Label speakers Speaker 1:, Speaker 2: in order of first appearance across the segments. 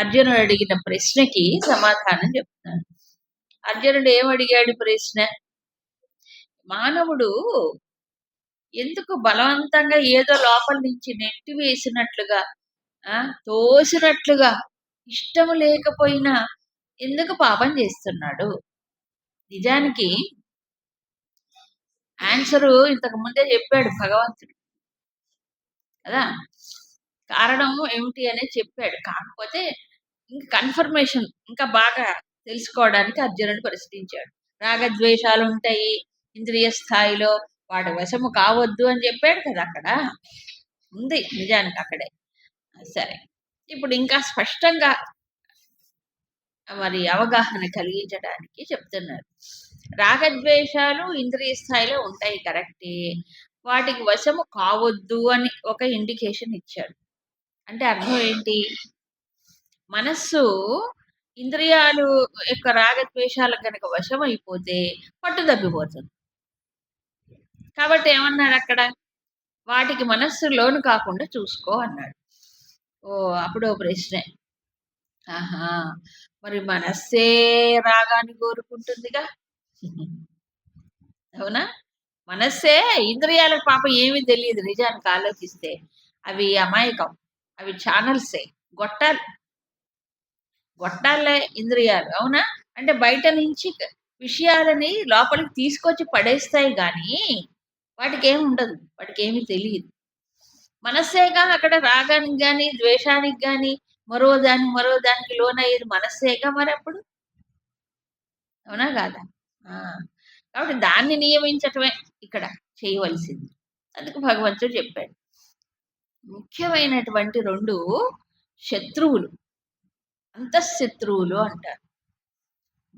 Speaker 1: అర్జునుడు అడిగిన ప్రశ్నకి సమాధానం చెప్తున్నాను. అర్జునుడు ఏమడిగాడు ప్రశ్న? మానవుడు ఎందుకు బలవంతంగా ఏదో లోపల నుంచి నెట్టి వేసినట్లుగా, తోసినట్లుగా, ఇష్టం లేకపోయినా ఎందుకు పాపం చేస్తున్నాడు? నిజానికి ఆన్సరు ఇంతకు ముందే చెప్పాడు భగవంతుడు కదా. కారణం ఏమిటి అనేది చెప్పాడు. కాకపోతే ఇంకా కన్ఫర్మేషన్ ఇంకా బాగా తెలుసుకోవడానికి అర్జునుడు ప్రశ్నించాడు. రాగద్వేషాలు ఉంటాయి ఇంద్రియ స్థాయిలో, వాటి వశము కావద్దు అని చెప్పాడు కదా. అక్కడ ఉంది నిజానికి అక్కడే. సరే, ఇప్పుడు ఇంకా స్పష్టంగా మరి అవగాహన కలిగించడానికి చెప్తున్నారు. రాగద్వేషాలు ఇంద్రియ స్థాయిలో ఉంటాయి కరెక్టే, వాటికి వశము కావద్దు అని ఒక ఇండికేషన్ ఇచ్చాడు. అంటే అర్థం ఏంటి? మనస్సు ఇంద్రియాలు యొక్క రాగద్వేషాలకు కనుక వశం అయిపోతే పట్టు తప్పిపోతుంది. కాబట్టి ఏమన్నాడు అక్కడ? వాటికి మనస్సు లోను కాకుండా చూసుకో అన్నాడు. అప్పుడు ప్రశ్న, ఆహా, మరి మనస్సే రాగాన్ని కోరుకుంటుందిగా, అవునా? మనస్సే, ఇంద్రియాలకు పాపం ఏమీ తెలియదు నిజానికి ఆలోచిస్తే. అవి అమాయకం, అవి ఛానల్సే, గొట్టాలే ఇంద్రియాలు, అవునా? అంటే బయట నుంచి విషయాలని లోపలికి తీసుకొచ్చి పడేస్తాయి కానీ వాటికి ఏమి ఉండదు, వాటికి ఏమీ తెలియదు. మనస్సేగా అక్కడ రాగానికి కానీ ద్వేషానికి కానీ మరో దానికి లోనయ్యేది మనస్సేగా మరి అప్పుడు, అవునా కాదా? కాబట్టి దాన్ని నియమించటమే ఇక్కడ చేయవలసింది. అందుకు భగవంతుడు చెప్పాడు, ముఖ్యమైనటువంటి 2 శత్రువులు అంతఃశత్రువులు అంటారు.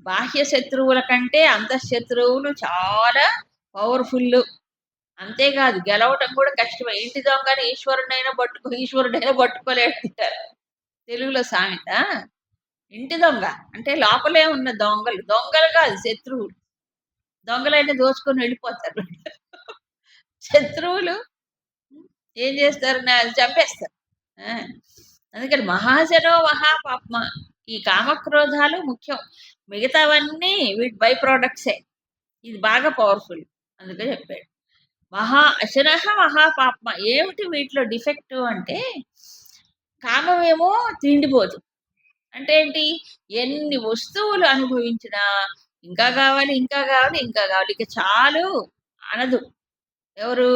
Speaker 1: బాహ్య శత్రువుల కంటే అంతఃశత్రువులు చాలా పవర్ఫుల్. అంతేకాదు గెలవటం కూడా కష్టమే. ఇంటి దొంగని ఈశ్వరుడైనా పట్టుకోలేడు అంటారు తెలుగులో సామెత. ఇంటి దొంగ అంటే లోపలే ఉన్న దొంగలు కాదు శత్రువులు. దొంగలైతే దోచుకొని వెళ్ళిపోతారు. శత్రువులు ఏం చేస్తారు? చంపేస్తారు. అందుకని మహాజనో మహాపాప్మ. ఈ కామక్రోధాలు ముఖ్యం, మిగతావన్నీ వీటి బై ప్రోడక్ట్సే. ఇది బాగా పవర్ఫుల్. అందుకే చెప్పాడు అశన మహాపాప్మ. ఏమిటి వీటిలో డిఫెక్ట్ అంటే, కామమేమో తిండిపోదు. అంటే ఏంటి? ఎన్ని వస్తువులు అనుభవించినా ఇంకా కావాలి, ఇంకా కావాలి, ఇంకా కావాలి, ఇక చాలు అనదు. ఎవరు?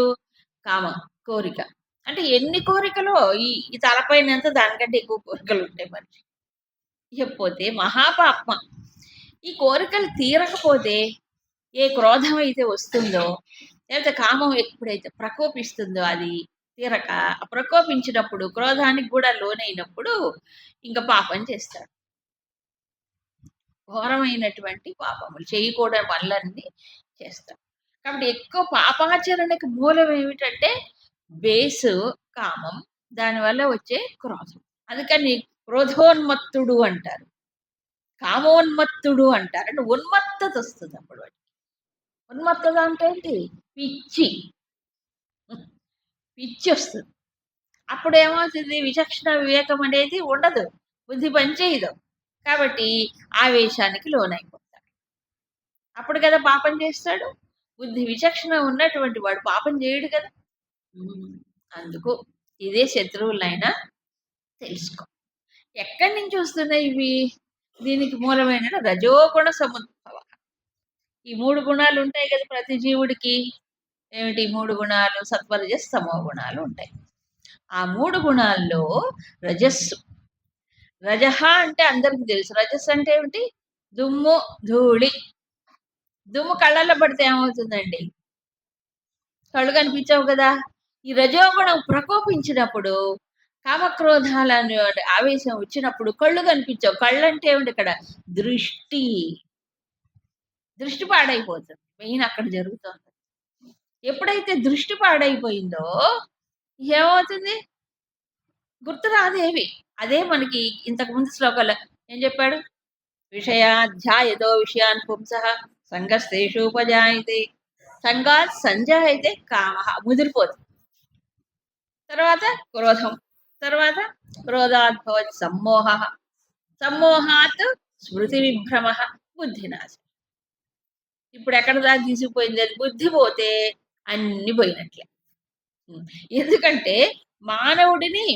Speaker 1: కామం, కోరిక. అంటే ఎన్ని కోరికలో ఈ తలపైన ఎంత, దానికంటే ఎక్కువ కోరికలు ఉంటాయి మనిషి. ఇకపోతే మహాపాప్మ. ఈ కోరికలు తీరకపోతే, ఏ క్రోధం అయితే వస్తుందో, లేకపోతే కామం ఎప్పుడైతే ప్రకోపిస్తుందో, అది తీరక ప్రకోపించినప్పుడు, క్రోధానికి కూడా లోనైనప్పుడు ఇంకా పాపం చేస్తాడు. ఘోరమైనటువంటి పాపములు చేయకూడని పనులన్నీ చేస్తాడు. కాబట్టి ఎక్కువ పాపాచరణకి మూలం ఏమిటంటే బేసు కామం, దానివల్ల వచ్చే క్రోధం. అందుకని క్రోధోన్మత్తుడు అంటారు, కామోన్మత్తుడు అంటారు. అంటే ఉన్మత్తత వస్తుంది అప్పుడు వాడికి. ఉన్మత్తత అంటే ఏంటి? పిచ్చి వస్తుంది. అప్పుడు ఏమవుతుంది? విచక్షణ వివేకం అనేది ఉండదు, బుద్ధి పనిచేయదు. కాబట్టి ఆవేశానికి లోనైపోతాడు. అప్పుడు కదా పాపం చేస్తాడు. బుద్ధి విచక్షణ ఉన్నటువంటి వాడు పాపం చేయడు కదా. అందుకు ఇదే శత్రువులైనా తెలుసుకో. ఎక్కడి నుంచి వస్తున్నాయి ఇవి? దీనికి మూలమైన రజోగుణ సముద్భవ. ఈ 3 గుణాలు ఉంటాయి కదా ప్రతి జీవుడికి. ఏమిటి 3 గుణాలు? సత్వరజస్ తమో గుణాలు ఉంటాయి. ఆ 3 గుణాల్లో రజస్సు, రజహ అంటే అందరికి తెలుసు. రజస్సు అంటే ఏమిటి? దుమ్ము, ధూళి. దుమ్ము కళ్ళల్లో పడితే ఏమవుతుందండి? కళ్ళు కనిపించవు కదా. ఈ రజోగుణం ప్రకోపించినప్పుడు, కామక్రోధాలని ఆవేశం వచ్చినప్పుడు కళ్ళు కనిపించవు. కళ్ళు అంటే ఏమిటి? ఇక్కడ దృష్టి పాడైపోతుంది. మెయిన్ అక్కడ జరుగుతుంది. ఎప్పుడైతే దృష్టి పాడైపోయిందో ఏమవుతుంది? గుర్తు రాదేవి. అదే మనకి ఇంతకు ముందు శ్లోకాల్లో ఏం చెప్పాడు? విషయాధ్యాయతో విషయాన్ పుంసః సంగస్తేషూపజాయతే సంగాత్ సంజాయతే కామః, ముదిరిపోతుంది. తర్వాత క్రోధం, తర్వాత క్రోధాద్భవతి సమ్మోహ, సమ్మోహాత్ స్మృతి విభ్రమ బుద్ధినాశ. ఇప్పుడు ఎక్కడ దాకా తీసుకుపోయింది? అది బుద్ధి పోతే అన్ని పోయినట్లే. ఎందుకంటే మానవుడిని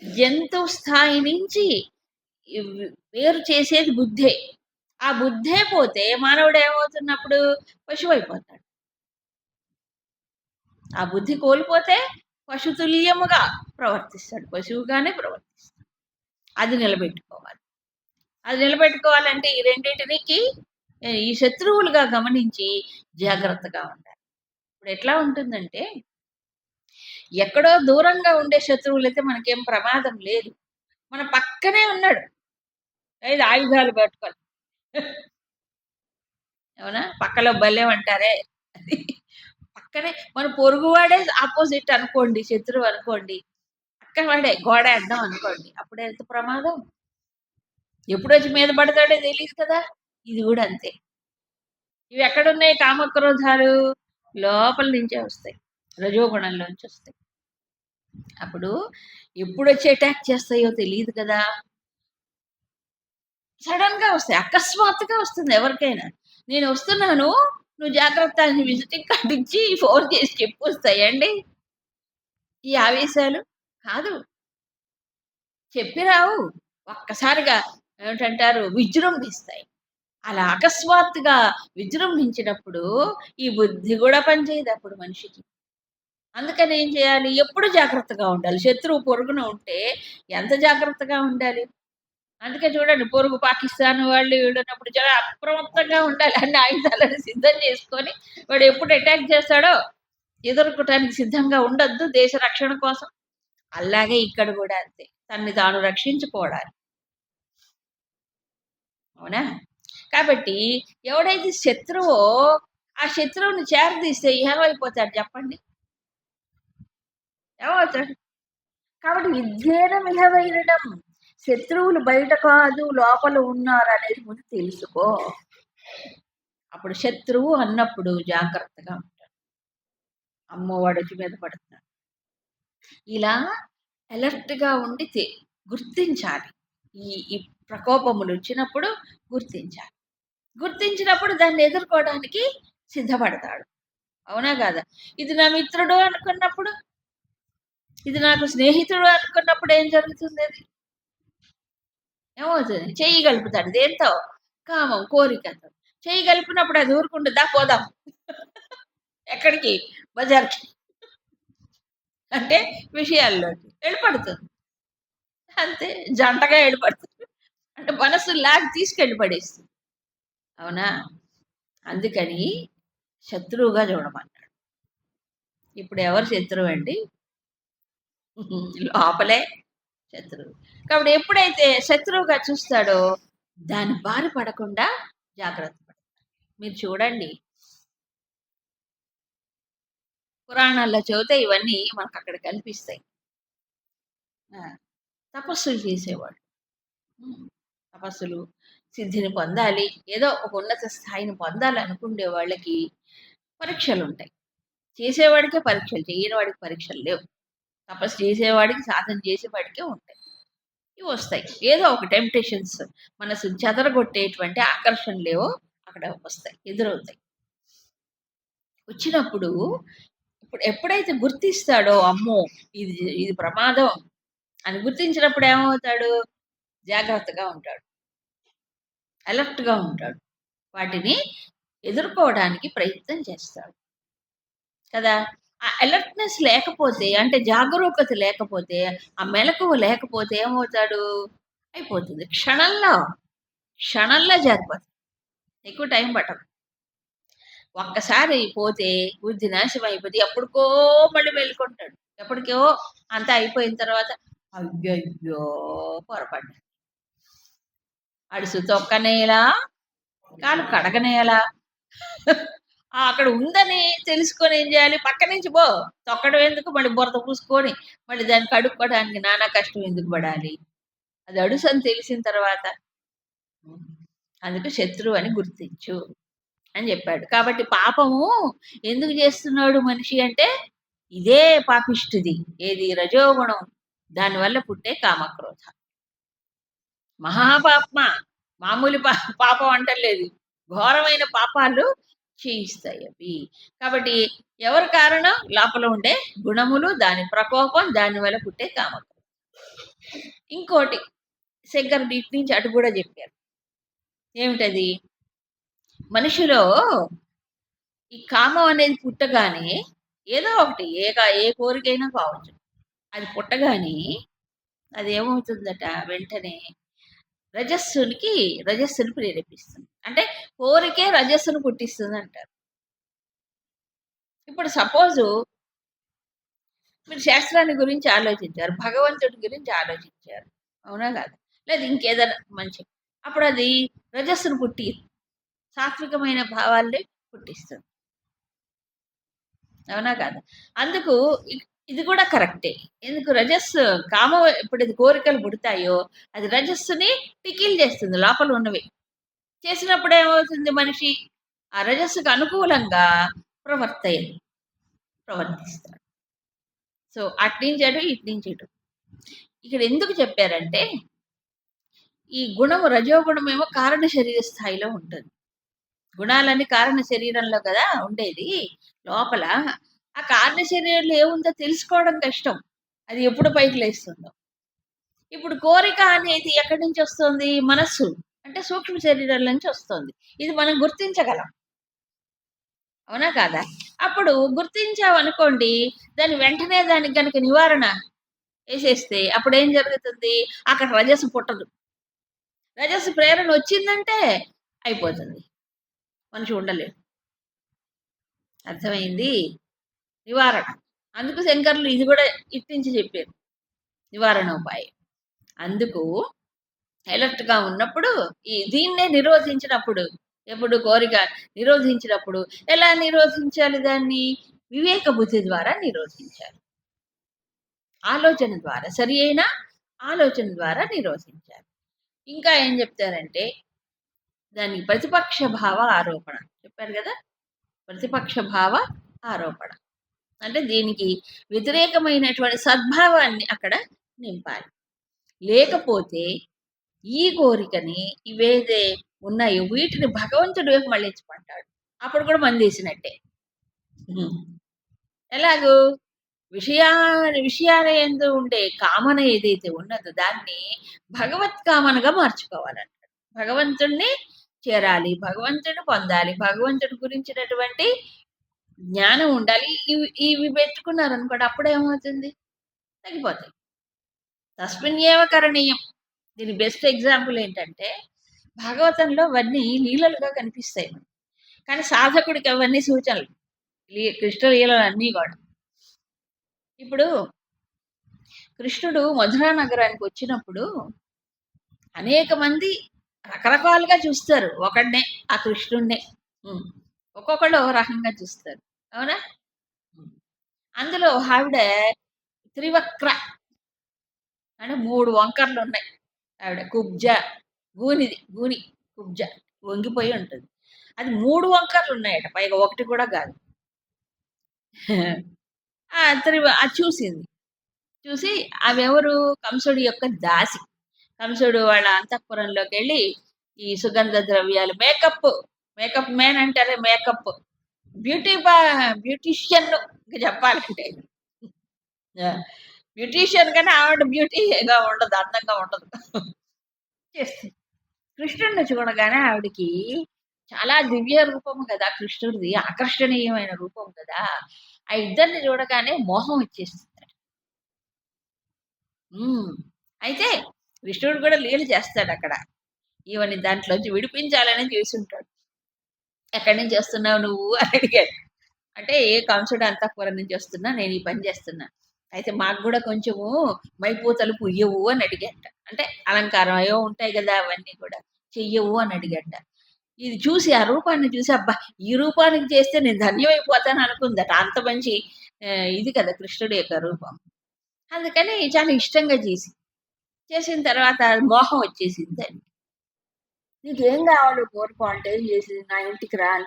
Speaker 1: జంతువు స్థాయి నుంచి వేరు చేసేది బుద్ధే. ఆ బుద్ధే పోతే మానవుడు ఏమవుతున్నప్పుడు పశువు అయిపోతాడు. ఆ బుద్ధి కోల్పోతే పశుతుల్యముగా ప్రవర్తిస్తాడు, పశువుగానే ప్రవర్తిస్తాడు. అది నిలబెట్టుకోవాలి. అది నిలబెట్టుకోవాలంటే ఈ రెండింటికి ఈ శత్రువులుగా గమనించి జాగ్రత్తగా ఉండాలి. ఇప్పుడు ఎట్లా ఉంటుందంటే, ఎక్కడో దూరంగా ఉండే శత్రువులైతే మనకేం ప్రమాదం లేదు. మన పక్కనే ఉన్నాడు, ఐదు ఆయుధాలు పెట్టుకొని. అవునా? పక్కలో బల్లెం అంటారే, పక్కనే మన పొరుగువాడే ఆపోజిట్ అనుకోండి, శత్రువు అనుకోండి, పక్కవాడే గోడ అడ్డం అనుకోండి, అప్పుడు ఎంత ప్రమాదం. ఎప్పుడు వచ్చి మీద పడతాడో తెలియదు కదా. ఇది కూడా అంతే. ఇవి ఎక్కడున్నాయి? కామక్రోధాలు లోపల నుంచే వస్తాయి, రజోగుణంలోంచి వస్తాయి. అప్పుడు ఎప్పుడు వచ్చి అటాక్ చేస్తాయో తెలియదు కదా. సడన్ గా వస్తాయి, అకస్మాత్తుగా వస్తుంది ఎవరికైనా. నేను వస్తున్నాను, నువ్వు జాగ్రత్త అని విజిటింగ్ కార్డు ఇచ్చి ఫోన్ చేసి చెప్పి వస్తాయండి ఈ ఆవేశాలు. కాదు, చెప్పి రావు, ఒక్కసారిగా ఏమిటంటారు, విజృంభిస్తాయి. అలా అకస్మాత్తుగా విజృంభించినప్పుడు ఈ బుద్ధి కూడా పనిచేయదు అప్పుడు మనిషికి. అందుకని ఏం చేయాలి? ఎప్పుడు జాగ్రత్తగా ఉండాలి. శత్రువు పొరుగున ఉంటే ఎంత జాగ్రత్తగా ఉండాలి. అందుకే చూడండి, పొరుగు పాకిస్తాన్ వాళ్ళు వీడున్నప్పుడు చాలా అప్రమత్తంగా ఉండాలి. అన్ని ఆయుధాలను సిద్ధం చేసుకొని వాడు ఎప్పుడు అటాక్ చేస్తాడో ఎదుర్కోవటానికి సిద్ధంగా ఉండొద్దు, దేశ రక్షణ కోసం. అలాగే ఇక్కడ కూడా అంతే, తన్ని తాను రక్షించుకోవడానికి. అవునా? కాబట్టి ఎవడైతే శత్రువో ఆ శత్రువుని చేరదీస్తే ఏమైపోతాడు చెప్పండి? ఏమవుతాడు? కాబట్టి విద్యేన మిహవైరడం, శత్రువులు బయట కాదు లోపల ఉన్నారు అనేది ముందు తెలుసుకో. అప్పుడు శత్రువు అన్నప్పుడు జాగ్రత్తగా ఉంటాడు. అమ్మో వాడు వచ్చి మీద పడుతున్నాడు, ఇలా అలర్ట్గా ఉండి గుర్తించాలి. ఈ ప్రకోపములు వచ్చినప్పుడు గుర్తించాలి. గుర్తించినప్పుడు దాన్ని ఎదుర్కోవడానికి సిద్ధపడతాడు. అవునా కాదా? ఇది నా మిత్రుడు అనుకున్నప్పుడు, ఇది నాకు స్నేహితుడు అనుకున్నప్పుడు ఏం జరుగుతుంది? అది ఏమవుతుంది? చెయ్యి కలుపుతాడు. దేంతో? కామం, కోరికతో. చెయ్యి కలిపినప్పుడు అది ఊరుకుంటుందా? పోదాం. ఎక్కడికి? బజార్కి. అంటే విషయాల్లోకి వెళ్ళిపడుతుంది. అంతే, జంటగా వెళ్ళిపడుతుంది. అంటే మనసు లాగి తీసుకెళ్ళి పడేస్తుంది. అవునా? అందుకని శత్రువుగా చూడమన్నాడు. ఇప్పుడు ఎవరు శత్రువు అండి? లోపలే శత్రువు. కాబట్టి ఎప్పుడైతే శత్రువుగా చూస్తాడో దాని బారి పడకుండా జాగ్రత్త పడతాడు. మీరు చూడండి, పురాణాల్లో చదివితే ఇవన్నీ మనకు అక్కడ కనిపిస్తాయి. తపస్సులు చేసేవాడు, తపస్సులు సిద్ధిని పొందాలి, ఏదో ఒక ఉన్నత స్థాయిని పొందాలి అనుకునే వాళ్ళకి పరీక్షలు ఉంటాయి. చేసేవాడికే పరీక్షలు, చేయని వాడికి పరీక్షలు లేవు. తపస్సు చేసేవాడికి, సాధన చేసేవాడికే ఉంటాయి. ఇవి వస్తాయి, ఏదో ఒక టెంప్టేషన్స్, మనసు చెదరగొట్టేటువంటి ఆకర్షణలేవో అక్కడ వస్తాయి, ఎదురవుతాయి. వచ్చినప్పుడు ఇప్పుడు ఎప్పుడైతే గుర్తిస్తాడో అమ్మో ఇది ఇది ప్రమాదం అని గుర్తించినప్పుడు ఏమవుతాడు? జాగ్రత్తగా ఉంటాడు, అలర్ట్గా ఉంటాడు, వాటిని ఎదుర్కోవడానికి ప్రయత్నం చేస్తాడు కదా. ఆ అలర్ట్నెస్ లేకపోతే, అంటే జాగరూకత లేకపోతే, ఆ మెలకువ లేకపోతే ఏమవుతాడు? అయిపోతుంది, క్షణంలో జరిపోతుంది, ఎక్కువ టైం పట్టదు. ఒక్కసారి పోతే బుద్ధి నాశనం అయిపోతుంది. ఎప్పటికో మళ్ళీ వెళ్ళుకుంటాడు. ఎప్పటికో అంతా అయిపోయిన తర్వాత అయ్యయ్యో పొరపడ్డా, అడుసు తొక్కనేలా, కాలు కడగనేలా. అక్కడ ఉందని తెలుసుకొని ఏం చేయాలి? పక్క నుంచి పో, తొక్కడం ఎందుకు? మళ్ళీ బురద పూసుకొని మళ్ళీ దాన్ని కడుక్కోవడానికి నానా కష్టం ఎందుకు పడాలి? అది అడుసు అని తెలిసిన తర్వాత అందుకు శత్రువు అని గుర్తించు అని చెప్పాడు. కాబట్టి పాపము ఎందుకు చేస్తున్నాడు మనిషి అంటే, ఇదే పాపిష్టిది, ఏది రజోగుణం, దానివల్ల పుట్టే కామక్రోధ. మహాపాపమ, మామూలు పాపం అంటలేదు, ఘోరమైన పాపాలు చేయిస్తాయి అవి. కాబట్టి ఎవరు కారణం? లోపల ఉండే గుణములు, దాని ప్రకోపం, దాని వల్ల పుట్టే కామం. ఇంకోటి శంకరుడు ఇటు నుంచి అటు కూడా చెప్పారు. ఏమిటది? మనిషిలో ఈ కామం అనేది పుట్టగానే ఏదో ఒకటి ఏ కోరికైనా కావచ్చు, అది పుట్టగానే అది ఏమవుతుందట, వెంటనే రజస్సుని ప్రేరేపిస్తుంది. అంటే కోరికే రజస్సును పుట్టిస్తుంది అంటారు. ఇప్పుడు సపోజు మీరు శాస్త్రాన్ని గురించి ఆలోచించారు, భగవంతుడి గురించి ఆలోచించారు, అవునా కాదు? లేదు ఇంకేదైనా మంచి, అప్పుడు అది రజస్సును పుట్టి సాత్వికమైన భావాల్ని పుట్టిస్తుంది, అవునా కాదు? అందుకు ఇది కూడా కరెక్టే. ఎందుకు రజస్సు కామం ఎప్పుడైతే కోరికలు పుడతాయో అది రజస్సుని పికిల్ చేస్తుంది, లోపల ఉన్నవి చేసినప్పుడు ఏమవుతుంది, మనిషి ఆ రజస్సుకు అనుకూలంగా ప్రవర్తిస్తాడు. సో అట్నుంచి అటు ఇట్నుంచి ఇటు. ఇక్కడ ఎందుకు చెప్పారంటే ఈ గుణము రజోగుణం ఏమో కారణ శరీర స్థాయిలో ఉంటుంది. గుణాలన్నీ కారణ శరీరంలో కదా ఉండేది. లోపల ఆ కారణ శరీరంలో ఏముందో తెలుసుకోవడం కష్టం, అది ఎప్పుడు పైకి లేస్తుందో. ఇప్పుడు కోరిక అనేది ఎక్కడి నుంచి వస్తుంది? మనస్సు అంటే సూక్ష్మ శరీరం నుంచి వస్తుంది. ఇది మనం గుర్తించగలం, అవునా కాదా? అప్పుడు గుర్తించామనుకోండి, దాని వెంటనే దానికి కనుక నివారణ వేసేస్తే అప్పుడు ఏం జరుగుతుంది? అక్కడ రజస్సు పుట్టదు. రజస్సు ప్రేరణ వచ్చిందంటే అయిపోతుంది, మనిషి ఉండలేడు. అర్థమైంది? నివారణ. అందుకు శంకర్లు ఇది కూడా ఇట్టించి చెప్పారు, నివారణోపాయం. అందుకు అలర్ట్గా ఉన్నప్పుడు దీన్నే నిరోధించినప్పుడు, ఎప్పుడు కోరిక నిరోధించినప్పుడు ఎలా నిరోధించాలి? దాన్ని వివేక బుద్ధి ద్వారా నిరోధించాలి, ఆలోచన ద్వారా, సరి అయిన ఆలోచన ద్వారా నిరోధించాలి. ఇంకా ఏం చెప్తారంటే దానికి ప్రతిపక్ష భావ ఆరోపణ చెప్పారు కదా. ప్రతిపక్ష భావ ఆరోపణ అంటే దీనికి వ్యతిరేకమైనటువంటి సద్భావాన్ని అక్కడ నింపాలి. లేకపోతే ఈ కోరికని ఇవేదే ఉన్నాయో వీటిని భగవంతుడి వైపు మళ్ళించమంటాడు, అప్పుడు కూడా మందేసినట్టే. ఎలాగూ విషయాల యందు ఉండే కామన ఏదైతే ఉన్నదో దాన్ని భగవత్ కామనగా మార్చుకోవాలంటాడు. భగవంతుణ్ణి చేరాలి, భగవంతుని పొందాలి, భగవంతుడి గురించినటువంటి జ్ఞానం ఉండాలి. ఇవి పెట్టుకున్నారనుకోండి, అప్పుడేమవుతుంది? తగ్గిపోతాయి. తస్మిన్యేవ కరణీయం. దీని బెస్ట్ ఎగ్జాంపుల్ ఏంటంటే భాగవతంలో అవన్నీ లీలలుగా కనిపిస్తాయి, కానీ సాధకుడికి అవన్నీ సూచనలు. కృష్ణ లీలలు అన్నీ కూడా. ఇప్పుడు కృష్ణుడు మధురా నగరానికి వచ్చినప్పుడు అనేక మంది రకరకాలుగా చూస్తారు ఒకడినే, ఆ కృష్ణుడినే. ఒక్కొక్కళ్ళు ఒక రకంగా చూస్తారు, అవునా? అందులో ఆవిడ త్రివక్ర అంటే 3 వంకర్లు ఉన్నాయి. ఆవిడ కుబ్జ, గూని కుబ్జ వంగిపోయి ఉంటుంది. అది 3 వంకర్లు ఉన్నాయట, పైగా ఒకటి కూడా కాదు. అది చూసింది. చూసి అవెవరు? కంసుడి యొక్క దాసి. కంసుడు వాళ్ళ అంతఃపురంలోకి వెళ్ళి ఈ సుగంధ ద్రవ్యాలు, మేకప్ మ్యాన్ అంటారే, మేకప్ బ్యూటీషియన్ ఇంకా చెప్పాలంటే బ్యూటీషియన్ కానీ ఆవిడ బ్యూటీగా ఉండదు, అందంగా ఉండదు. చేస్తుంది. కృష్ణుడిని చూడగానే ఆవిడకి చాలా దివ్య రూపం కదా కృష్ణుడిది, ఆకర్షణీయమైన రూపం కదా. ఆ ఇద్దరిని చూడగానే మోహం వచ్చేస్తుంది. అయితే కృష్ణుడు కూడా లీల చేస్తాడు అక్కడ, ఈవని దాంట్లోంచి విడిపించాలని చూసుంటాడు. ఎక్కడి నుంచి వస్తున్నావు నువ్వు అని అడిగాడు. అంటే ఏ కంసుడు అంతఃపురం నుంచి వస్తున్నా, నేను ఈ పని చేస్తున్నా, అయితే మాకు కూడా కొంచెము మైపూతలు పుయ్యవు అని అడిగట. అంటే అలంకారం అయ్యో ఉంటాయి కదా, అవన్నీ కూడా చెయ్యవు అని అడిగట. ఇది చూసి, ఆ రూపాన్ని చూసి, అబ్బా ఈ రూపానికి చేస్తే నేను ధన్యమైపోతాను అనుకుందట. అంత మంచి ఇది కదా కృష్ణుడి యొక్క రూపం. అందుకని చాలా ఇష్టంగా చేసిన తర్వాత మోహం వచ్చేసింది దాన్ని. నీకేం కావాలి కోరుకో అంటే ఏం చేసింది, నా ఇంటికి రా అని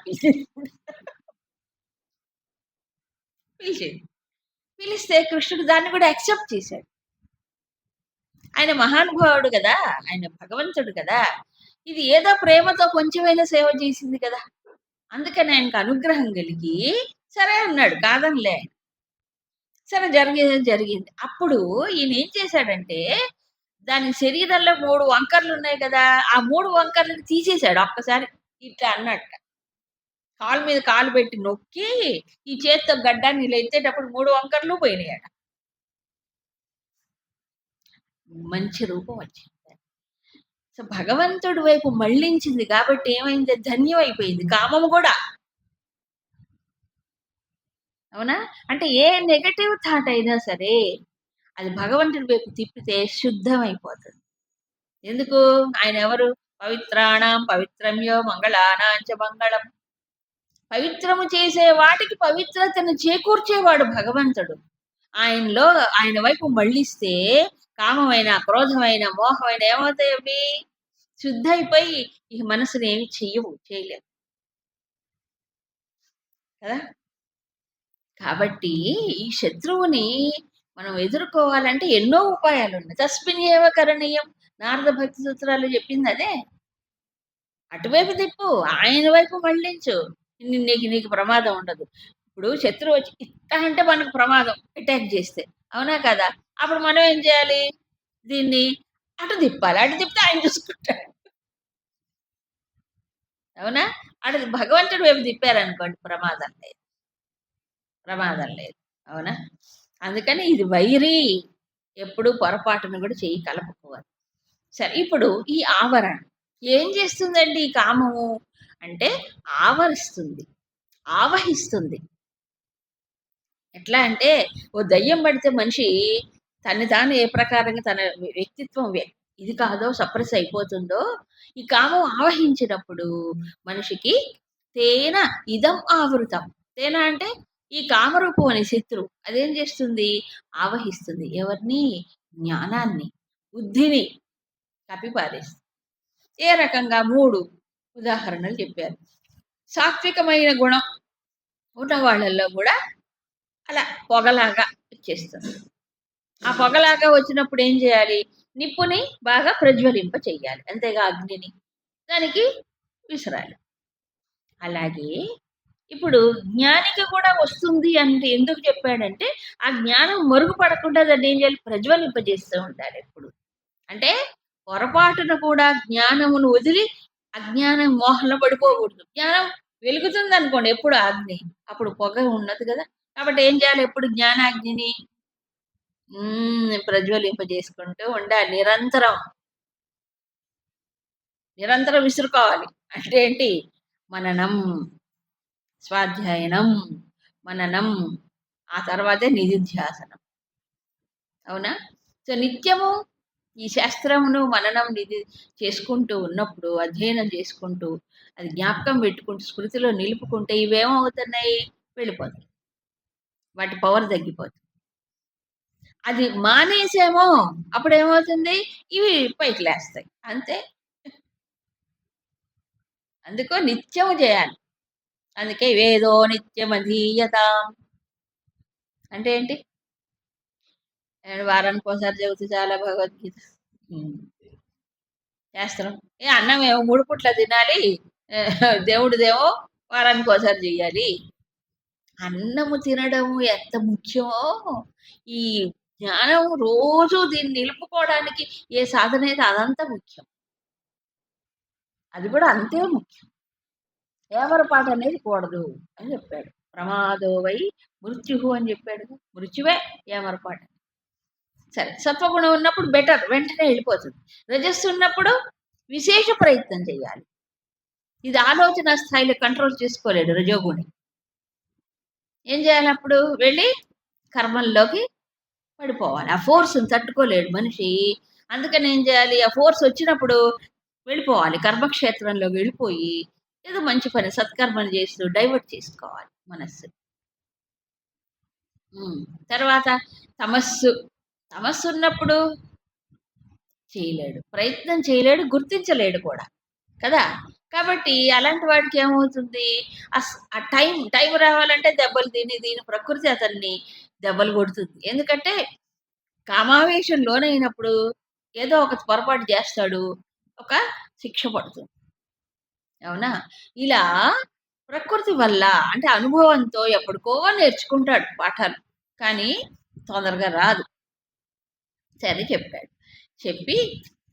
Speaker 1: పిలిచేది. పిలిస్తే కృష్ణుడు దాన్ని కూడా యాక్సెప్ట్ చేశాడు. ఆయన మహానుభావుడు కదా, ఆయన భగవంతుడు కదా. ఇది ఏదో ప్రేమతో కొంచెమైనా సేవ చేసింది కదా. అందుకని ఆయనకు అనుగ్రహం కలిగి సరే అన్నాడు, కాదనిలే ఆయన. సరే జరిగేది జరిగింది. అప్పుడు ఈయన ఏం చేశాడంటే, దాని శరీరంలో 3 వంకర్లు ఉన్నాయి కదా, ఆ 3 వంకర్లను తీసేశాడు ఒక్కసారి. ఇట్లా అన్నట్ట. కాలు మీద కాలు పెట్టి నొక్కి, ఈ చేత్తో గడ్డాన్ని ఇలా ఎత్తేటప్పుడు 3 వంకర్లు పోయినాయట. మంచి రూపం వచ్చింది. సో, భగవంతుడి వైపు మళ్ళించింది కాబట్టి ఏమైంది? ధన్యం అయిపోయింది కామము కూడా. అవునా? అంటే ఏ నెగెటివ్ థాట్ అయినా సరే, అది భగవంతుడి వైపు తిప్పితే శుద్ధమైపోతుంది. ఎందుకు? ఆయన ఎవరు? పవిత్రాణం పవిత్రమ్యో మంగళానాం చ మంగళం. పవిత్రము చేసే వాటికి పవిత్రతను చేకూర్చేవాడు భగవంతుడు. ఆయనలో ఆయన వైపు మళ్ళిస్తే కామమైన, క్రోధమైన, మోహమైన ఏమవుతాయి అవి? శుద్ధయిపోయి ఈ మనసుని ఏమి చెయ్యవు, చేయలేవు కదా. కాబట్టి ఈ శత్రువుని మనం ఎదుర్కోవాలంటే ఎన్నో ఉపాయాలు ఉన్నాయి. తస్మిన్ ఏవ కరణీయం. నారద భక్తి సూత్రాలు చెప్పింది అదే. అటువైపు తిప్పు, ఆయన వైపు మళ్ళించు. నీకు ప్రమాదం ఉండదు. ఇప్పుడు శత్రువు వచ్చి ఇట్లా అంటే మనకు ప్రమాదం, అటాక్ చేస్తే. అవునా కదా? అప్పుడు మనం ఏం చేయాలి? దీన్ని అటు తిప్పాలి. అటు తిప్పితే ఆయన చూసుకుంటాడు. అవునా? అటు భగవంతుడి వైపు తిప్పారనుకోండి, ప్రమాదం లేదు. ప్రమాదం లేదు. అవునా? అందుకని ఇది వైరి. ఎప్పుడు పొరపాటును కూడా చెయ్యి కలపకూడదు. సరే, ఇప్పుడు ఈ ఆవరణ ఏం చేస్తుందండి? ఈ కామము అంటే ఆవరిస్తుంది, ఆవహిస్తుంది. ఎట్లా అంటే, ఓ దయ్యం పడితే మనిషి తన్ని తాను ఏ ప్రకారంగా తన వ్యక్తిత్వం ఇది కాదో సప్రెస్ అయిపోతుందో, ఈ కామం ఆవహించినప్పుడు మనిషికి తేన ఇదం ఆవృతం. తేన అంటే ఈ కామరూపం అనే శత్రువు అదేం చేస్తుంది? ఆవహిస్తుంది. ఎవరిని? జ్ఞానాన్ని, బుద్ధిని కప్పిపారేస్తుంది. ఏ రకంగా? 3 ఉదాహరణలు చెప్పారు. సాత్వికమైన గుణం ఉన్న వాళ్ళల్లో కూడా అలా పొగలాగా వచ్చేస్తుంది. ఆ పొగలాగా వచ్చినప్పుడు ఏం చేయాలి? నిప్పుని బాగా ప్రజ్వలింప చెయ్యాలి. అంతేగా అగ్నిని దానికి విసరాలి. అలాగే ఇప్పుడు జ్ఞానికి కూడా వస్తుంది అంటే ఎందుకు చెప్పాడంటే, ఆ జ్ఞానం మరుగుపడకుండా దాన్ని ఏం చేయాలి? ప్రజ్వలింపజేస్తూ ఉండాలి ఎప్పుడు. అంటే పొరపాటున కూడా జ్ఞానమును వదిలి అజ్ఞానం మోహంలో పడిపోకూడదు. జ్ఞానం వెలుగుతుంది అనుకోండి ఎప్పుడు అగ్ని, అప్పుడు పొగ ఉన్నది కదా. కాబట్టి ఏం చేయాలి? ఎప్పుడు జ్ఞానాగ్నిని ప్రజ్వలింపజేసుకుంటూ ఉండాలి. నిరంతరం నిరంతరం విసురుకోవాలి. అంటే ఏంటి? మననం, స్వాధ్యాయనం, మననం, ఆ తర్వాతే నిధిధ్యాసనం. అవునా? సో నిత్యము ఈ శాస్త్రమును మననం నిధి చేసుకుంటూ ఉన్నప్పుడు, అధ్యయనం చేసుకుంటూ, అది జ్ఞాపకం పెట్టుకుంటూ, స్మృతిలో నిలుపుకుంటే ఇవేమవుతున్నాయి? వెళ్ళిపోతాయి. వాటి పవర్ తగ్గిపోతుంది. అది మానేసేమో అప్పుడు ఏమవుతుంది? ఇవి పైకి లేస్తాయి. అంతే. అందుకో నిత్యము చేయాలి. అందుకే వేదో నిత్యమధీయతాం అంటే ఏంటి? వారానికి ఒకసారి చదివితే చాలా భగవద్గీత. శాస్త్రం అన్నం ఏమో 3 పూట్ల తినాలి, దేవుడిదేమో వారానికి ఒకసారి చెయ్యాలి. అన్నము తినడము ఎంత ముఖ్యమో, ఈ జ్ఞానం రోజు దీన్ని నిలుపుకోవడానికి ఏ సాధన అయితే అదంతా ముఖ్యం. అది కూడా అంతే ముఖ్యం. ఏమరపాటు అనేది కూడదు అని చెప్పాడు. ప్రమాదో వై మృత్యు అని చెప్పాడు. మృత్యువే ఏమరపాటు. సరే, సత్వగుణం ఉన్నప్పుడు బెటర్, వెంటనే వెళ్ళిపోతుంది. రజస్సు ఉన్నప్పుడు విశేష ప్రయత్నం చేయాలి. ఇది ఆలోచన స్థాయిలో కంట్రోల్ చేసుకోలేడు రజోగుణి. ఏం చేయాలి? అప్పుడు వెళ్ళి కర్మల్లోకి పడిపోవాలి. ఆ ఫోర్స్ని తట్టుకోలేడు మనిషి. అందుకని ఏం చేయాలి? ఆ ఫోర్స్ వచ్చినప్పుడు వెళ్ళిపోవాలి, కర్మక్షేత్రంలో వెళ్ళిపోయి ఏదో మంచి పని సత్కర్మలు చేస్తూ డైవర్ట్ చేసుకోవాలి మనస్సు. తర్వాత తమస్సు. తమస్సు ఉన్నప్పుడు చేయలేడు, ప్రయత్నం చేయలేడు, గుర్తించలేడు కూడా కదా. కాబట్టి అలాంటి వాడికి ఏమవుతుంది? ఆ టైం రావాలంటే దెబ్బలు దీని ప్రకృతి అతన్ని దెబ్బలు కొడుతుంది. ఎందుకంటే కామావేశం లోనైనప్పుడు ఏదో ఒక పొరపాటు చేస్తాడు, ఒక శిక్ష పడుతుంది. అవునా? ఇలా ప్రకృతి వల్ల అంటే అనుభవంతో ఎప్పటికో నేర్చుకుంటాడు పాఠాలు. కానీ తొందరగా రాదు. సరే చెప్పాడు. చెప్పి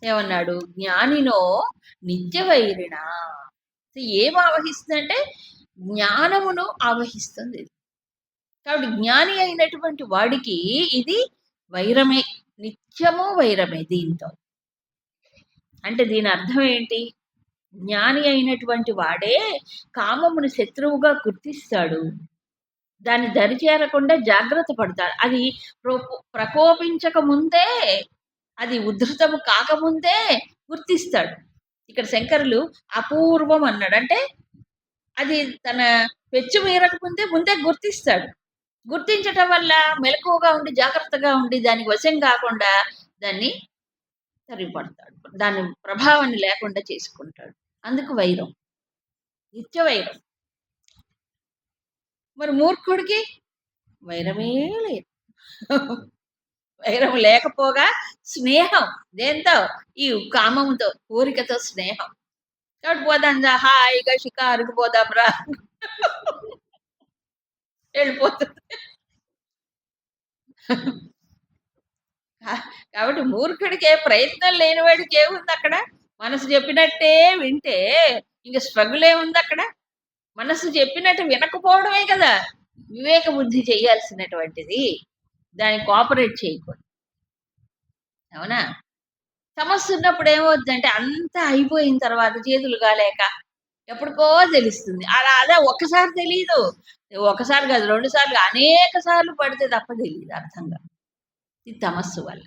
Speaker 1: ఏమన్నాడు? జ్ఞానినో నిత్యవైరిణ. ఏం ఆవహిస్తుందంటే జ్ఞానమును ఆవహిస్తుంది ఇది. కాబట్టి జ్ఞాని అయినటువంటి వాడికి ఇది వైరమే, నిత్యము వైరమే దీంతో. అంటే దీని అర్థం ఏంటి? జ్ఞాని అయినటువంటి వాడే కామమును శత్రువుగా గుర్తిస్తాడు, దాన్ని దరిచేరకుండా జాగ్రత్త పడతాడు. అది ప్రకోపించక ముందే, అది ఉద్ధృతము కాకముందే గుర్తిస్తాడు. ఇక్కడ శంకరులు అపూర్వం అన్నాడు. అంటే అది తన పెచ్చు మీరక ముందే గుర్తిస్తాడు. గుర్తించటం వల్ల మెలకువగా ఉండి జాగ్రత్తగా ఉండి దానికి వశం కాకుండా దాన్ని తరిపడతాడు, దాని ప్రభావాన్ని లేకుండా చేసుకుంటాడు. అందుకు వైరం, నిత్య వైరం. మరి మూర్ఖుడికి వైరమే లేదు. వైరం లేకపోగా స్నేహం, దేంతో? ఈ కామంతో, కోరికతో స్నేహం. కాబట్టి పోదాం హాయిగా షికారుకు పోదాం రా వెళ్ళిపోతుంది. కాబట్టి మూర్ఖుడికి ప్రయత్నం లేనివాడికి ఏముంది అక్కడ? మనసు చెప్పినట్టే వింటే ఇంక స్ట్రగుల్ ఏముంది అక్కడ? మనసు చెప్పినట్టు వినకపోవడమే కదా వివేక బుద్ధి చేయాల్సినటువంటిది, దాన్ని కోఆపరేట్ చేయకూడదు. అవునా? సమస్య ఉన్నప్పుడు ఏమవుతుందంటే అంతా అయిపోయిన తర్వాత చేతులు కాలేక ఎప్పటికో తెలుస్తుంది. అదే ఒక్కసారి తెలియదు, ఒకసారి కాదు 2 సార్లు, అనేక సార్లు పడితే తప్ప తెలియదు, అర్థంగా. ఇది తమస్సు వల్ల.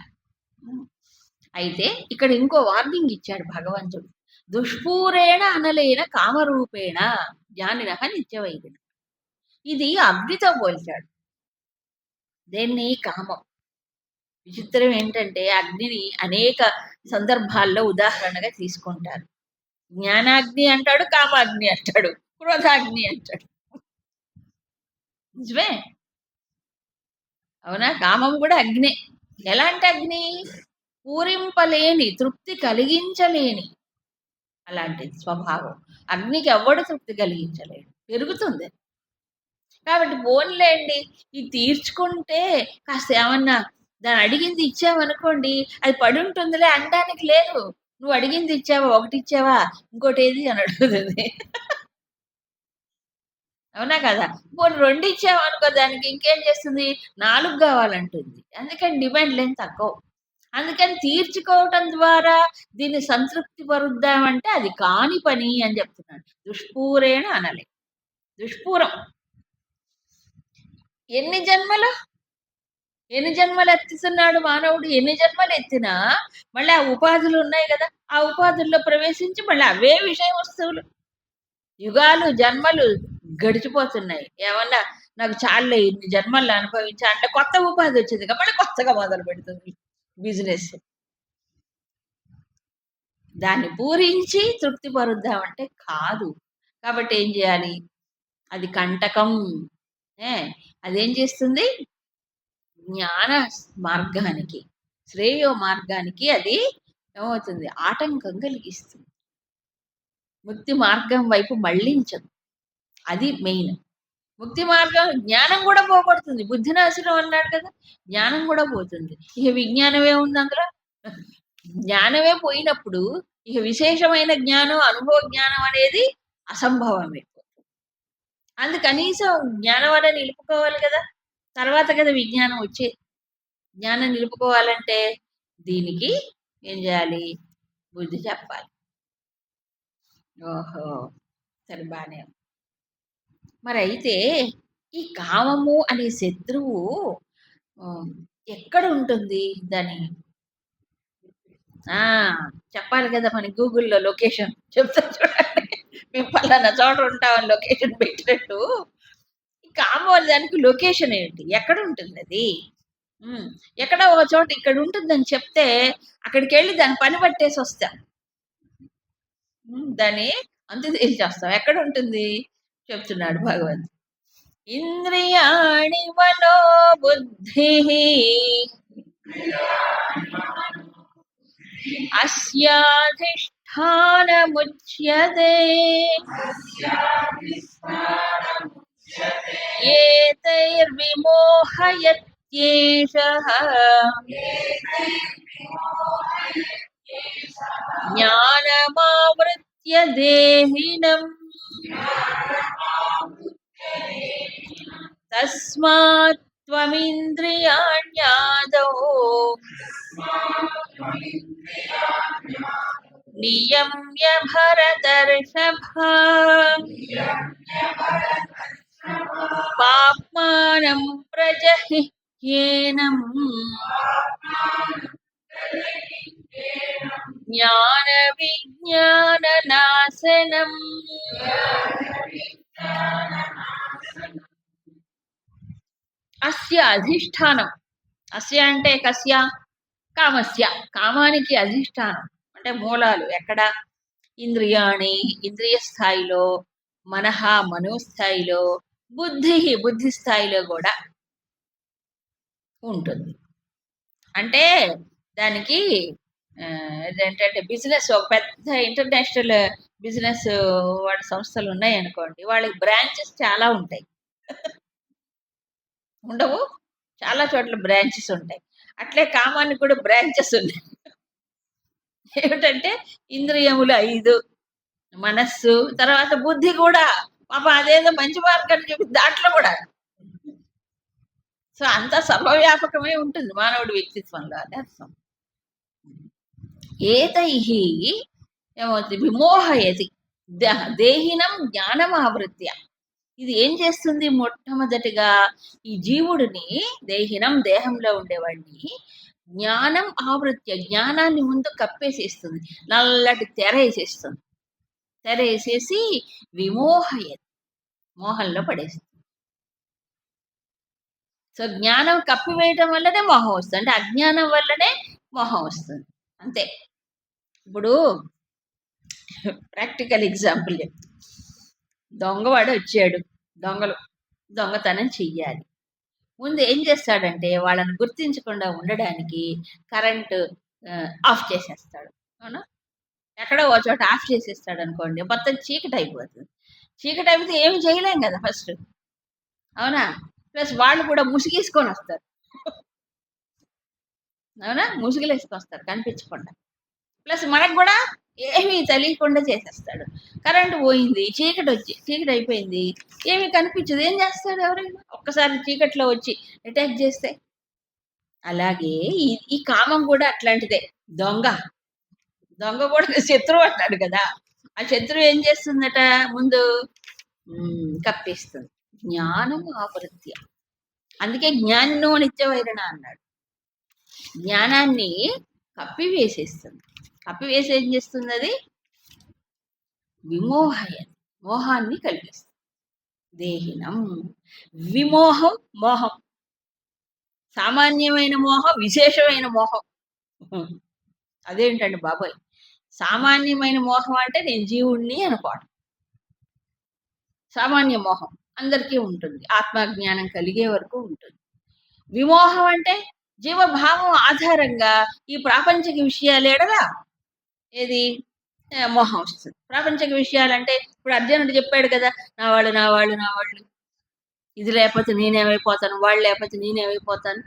Speaker 1: అయితే ఇక్కడ ఇంకో వార్నింగ్ ఇచ్చాడు భగవంతుడు. దుష్పూరేణ అనలేన కామరూపేణ జ్ఞానిన నిత్యవైరిణ. ఇది అగ్నితో పోల్చాడు. దేన్ని? కామం. విచిత్రం ఏంటంటే అగ్నిని అనేక సందర్భాల్లో ఉదాహరణగా తీసుకుంటారు. జ్ఞానాగ్ని అంటాడు, కామాగ్ని అంటాడు, క్రోధాగ్ని అంటాడు. నిజమే, అవునా? కామం కూడా అగ్నే. ఎలాంటి అగ్ని? పూరింపలేని, తృప్తి కలిగించలేని అలాంటి స్వభావం. అగ్నికి ఎవడు తృప్తి కలిగించలేడు, పెరుగుతుంది. కాబట్టి పోన్లేండి, ఇది తీర్చుకుంటే కాస్త ఏమన్నా దాన్ని అడిగింది ఇచ్చావనుకోండి, అది పడి ఉంటుందిలే అనడానికి లేదు. నువ్వు అడిగింది ఇచ్చావా? ఒకటి ఇచ్చావా? ఇంకోటి ఏది అని అడుగుతుంది. అవునా కదా? పోనీ 2 ఇచ్చావనుకో, దానికి ఇంకేం చేస్తుంది? 4 కావాలంటుంది. అందుకని డిమాండ్లు ఏం తగ్గవు. అందుకని తీర్చుకోవటం ద్వారా దీన్ని సంతృప్తి పరుద్దామంటే అది కాని పని అని చెప్తున్నాడు. దుష్పూరేణ అనలే. దుష్పూరం. ఎన్ని జన్మలు ఎత్తుతున్నాడు మానవుడు? ఎన్ని జన్మలు ఎత్తినా మళ్ళీ ఆ ఉపాధులు ఉన్నాయి కదా, ఆ ఉపాధుల్లో ప్రవేశించి మళ్ళీ అవే విషయ వస్తువులు. యుగాలు జన్మలు గడిచిపోతున్నాయి. ఏమన్నా నాకు చాలే ఇన్ని జన్మల్లో అనుభవించా అంటే కొత్త ఉపాధి వచ్చింది కాబట్టి కొత్తగా మొదలు పెడుతుంది బిజినెస్. దాన్ని పూరించి తృప్తి పరుద్దామంటే కాదు. కాబట్టి ఏం చేయాలి? అది కంటకం. అదేం చేస్తుంది? జ్ఞాన మార్గానికి, శ్రేయో మార్గానికి అది ఏమవుతుంది? ఆటంకం కలిగిస్తుంది. ముక్తి మార్గం వైపు మళ్ళించదు. అది మెయిన్. ముక్తి మార్గం జ్ఞానం కూడా పోగొడుతుంది. బుద్ధినాశనం అన్నాడు కదా, జ్ఞానం కూడా పోతుంది. ఇక విజ్ఞానమే ఉంది అందులో. జ్ఞానమే పోయినప్పుడు ఇక విశేషమైన జ్ఞానం, అనుభవ జ్ఞానం అనేది అసంభవమే. అందు కనీసం జ్ఞానం వల్ల నిలుపుకోవాలి కదా, తర్వాత కదా విజ్ఞానం వచ్చేది. జ్ఞానం నిలుపుకోవాలంటే దీనికి ఏం చేయాలి? బుద్ధి చెప్పాలి. ఓహో, సరే బానే. మరి అయితే ఈ కామము అనే శత్రువు ఎక్కడ ఉంటుంది? దాని చెప్పాలి కదా, మన గూగుల్లో లొకేషన్ చెప్తా చూడండి. మేము పలానా చోట ఉంటామని లొకేషన్ పెట్టినట్టు ఈ కామం దానికి లొకేషన్ ఏంటి? ఎక్కడ ఉంటుంది అది? ఎక్కడ ఒక చోట ఇక్కడ ఉంటుందని చెప్తే అక్కడికి వెళ్ళి దాన్ని పని పట్టేసి వస్తాం, దాన్ని అంత తేల్చేస్తాం. ఎక్కడ ఉంటుంది చెప్తున్నాడు భగవంతుడు. ఇంద్రియాణి మనోబుద్ధి అస్యాధిష్టానముచ్యతే ఏతైర్విమోహయత్యేషః జ్ఞానమావృత్య దేహినం తస్మాత్ త్వమింద్రియాణ్యాదౌ నియమ్య భరతర్షభ పాప్మానం ప్రజహిహ్యేనం జ్ఞాన విజ్ఞాన నాశనం. అస్య అధిష్టానం, అస్య అంటే కస్య, కామస్య, కామానికి అధిష్టానం అంటే మూలాలు ఎక్కడ? ఇంద్రియాణి, ఇంద్రియ స్థాయిలో, మనహ, మనోస్థాయిలో, బుద్ధి, బుద్ధి స్థాయిలో కూడా ఉంటుంది. అంటే దానికి ఏంటంటే బిజినెస్, ఒక పెద్ద ఇంటర్నేషనల్ బిజినెస్ వాడి సంస్థలు ఉన్నాయి అనుకోండి, వాళ్ళకి బ్రాంచెస్ చాలా ఉంటాయి. ఉండవు, చాలా చోట్ల బ్రాంచెస్ ఉంటాయి. అట్లే కామానికి కూడా బ్రాంచెస్ ఉన్నాయి. ఏమిటంటే ఇంద్రియములు 5, మనస్సు, తర్వాత బుద్ధి కూడా. పాప అదేదో మంచి మార్గాన్ని చెప్పి దాంట్లో కూడా. సో అంత సర్వవ్యాపకమై ఉంటుంది మానవుడి వ్యక్తిత్వంలో, అని అర్థం. ఏతైహి ఏమవుతుంది? విమోహయతి దేహినం జ్ఞానం ఆవృత్య. ఇది ఏం చేస్తుంది? మొట్టమొదటిగా ఈ జీవుడిని, దేహినం దేహంలో ఉండేవాడిని, జ్ఞానం ఆవృత్య, జ్ఞానాన్ని ముందు కప్పేసేస్తుంది, నల్లటి తెర వేసేస్తుంది. తెర వేసేసి విమోహయతి, మోహంలో పడేస్తుంది. సో జ్ఞానం కప్పివేయటం వల్లనే మోహం వస్తుంది, అంటే అజ్ఞానం వల్లనే మోహం వస్తుంది, అంతే. ఇప్పుడు ప్రాక్టికల్ ఎగ్జాంపుల్ చెప్తా. దొంగవాడు వచ్చాడు, దొంగతనం చెయ్యాలి. ముందు ఏం చేస్తాడంటే వాళ్ళని గుర్తించకుండా ఉండడానికి కరెంటు ఆఫ్ చేసేస్తాడు. అవునా? ఎక్కడో ఒక చోట ఆఫ్ చేసేస్తాడు అనుకోండి, మొత్తం చీకటి అయిపోతుంది. చీకటి అయిపోతే ఏమి చేయలేం కదా ఫస్ట్, అవునా? ప్లస్ వాళ్ళు కూడా ముసుగేసుకొని వస్తారు, అవునా? ముసుగులు వేసుకొని వస్తారు కనిపించకుండా. ప్లస్ మనకు కూడా ఏమీ తెలియకుండా చేసేస్తాడు. కరెంటు పోయింది, చీకటి అయిపోయింది, ఏమీ కనిపించదు. ఏం చేస్తాడు ఎవరైనా? ఒక్కసారి చీకట్లో వచ్చి అటాక్ చేస్తే. అలాగే ఈ కామం కూడా అట్లాంటిదే. దొంగ కూడా శత్రువు అంటాడు కదా, ఆ శత్రువు ఏం చేస్తుందట? ముందు కప్పిస్తుంది. జ్ఞానం ఆవృత్య, అందుకే జ్ఞానినో నిత్యవైరణ అన్నాడు. జ్ఞానాన్ని కప్పివేసేస్తుంది. కప్పివేసి ఏం చేస్తుంది? అది విమోహయతి, మోహాన్ని కలిగిస్తుంది. దేహినం విమోహం, మోహం, సామాన్యమైన మోహం, విశేషమైన మోహం. అదేంటండి బాబాయ్? సామాన్యమైన మోహం అంటే నేను జీవుణ్ణి అనుకోవడం సామాన్య మోహం, అందరికీ ఉంటుంది, ఆత్మజ్ఞానం కలిగే వరకు ఉంటుంది. విమోహం అంటే జీవభావం ఆధారంగా ఈ ప్రాపంచిక విషయాలు ఎడలా ఏది మోహం వస్తుంది. ప్రాపంచిక విషయాలంటే ఇప్పుడు అర్జునుడు చెప్పాడు కదా, నా వాళ్ళు నా వాళ్ళు నా వాళ్ళు, ఇది లేకపోతే నేనేమైపోతాను, వాళ్ళు లేకపోతే నేనేమైపోతాను,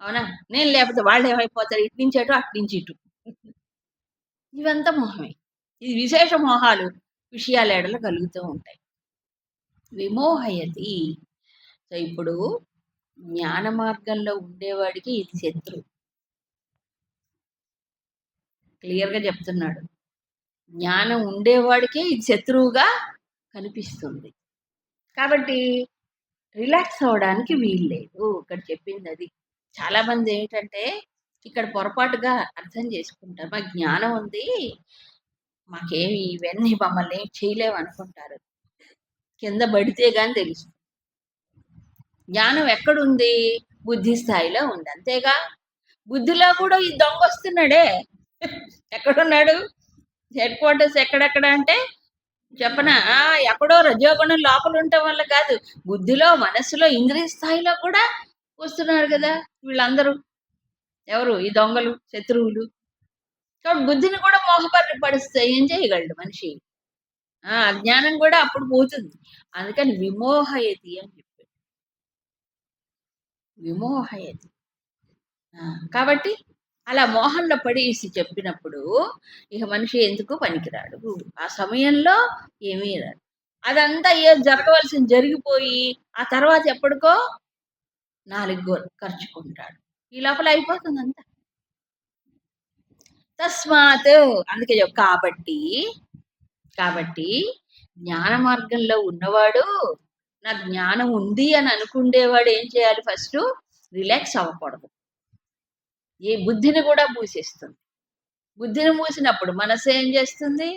Speaker 1: అవునా? నేను లేకపోతే వాళ్ళు ఏమైపోతారు, ఇటు నుంచి అటు, అటు నుంచి ఇటు. ఇవంతా మోహమే. ఇది విశేష మోహాలు విషయాల ఎడల కలుగుతూ ఉంటాయి. విమోహయతి. సో ఇప్పుడు జ్ఞాన మార్గంలో ఉండేవాడికి ఇది శత్రు, క్లియర్గా చెప్తున్నాడు. జ్ఞానం ఉండేవాడికే ఇది శత్రువుగా కనిపిస్తుంది. కాబట్టి రిలాక్స్ అవ్వడానికి వీల్లేదు. ఇక్కడ చెప్పింది అది. చాలా మంది ఏంటంటే ఇక్కడ పొరపాటుగా అర్థం చేసుకుంటారు, మాకు జ్ఞానం ఉంది, మాకేమి ఇవన్నీ మమ్మల్ని ఏం చేయలేవు అనుకుంటారు. కింద పడితే గాని తెలుసు. జ్ఞానం ఎక్కడుంది? బుద్ధి స్థాయిలో ఉంది, అంతేగా. బుద్ధిలో కూడా ఈ దొంగ వస్తున్నాడే. ఎక్కడున్నాడు? హెడ్ క్వార్టర్స్ ఎక్కడెక్కడ అంటే చెప్పనా? ఎక్కడో రజోగుణం లోపల ఉండటం వల్ల కాదు, బుద్ధిలో, మనస్సులో, ఇంద్రియ స్థాయిలో కూడా వస్తున్నారు కదా వీళ్ళందరూ. ఎవరు ఈ దొంగలు, శత్రువులు? కాబట్టి బుద్ధిని కూడా మోహపరిస్తే ఏం చేయగలడు మనిషి? అజ్ఞానం కూడా అప్పుడు పోతుంది. అందుకని విమోహయతి అని చెప్పాడు. విమోహయతి. కాబట్టి అలా మోహంలో పడేసి చెప్పినప్పుడు ఇక మనిషి ఎందుకు పనికిరాడు. ఆ సమయంలో ఏమీ రాదు. అదంతా జరగవలసింది జరిగిపోయి ఆ తర్వాత ఎప్పటికో 4 ఖర్చుకుంటాడు. ఈ లోపల అయిపోతుంది అంతా. తస్మాత్ అందుకే కాబట్టి కాబట్టి జ్ఞాన మార్గంలో ఉన్నవాడు నాకు జ్ఞానం ఉంది అని అనుకుండేవాడు ఏం చేయాలి? ఫస్ట్ రిలాక్స్ అవ్వకూడదు. ఏ బుద్ధిని కూడా మూసేస్తుంది. బుద్ధిని మూసినప్పుడు మనసు ఏం చేస్తుంది?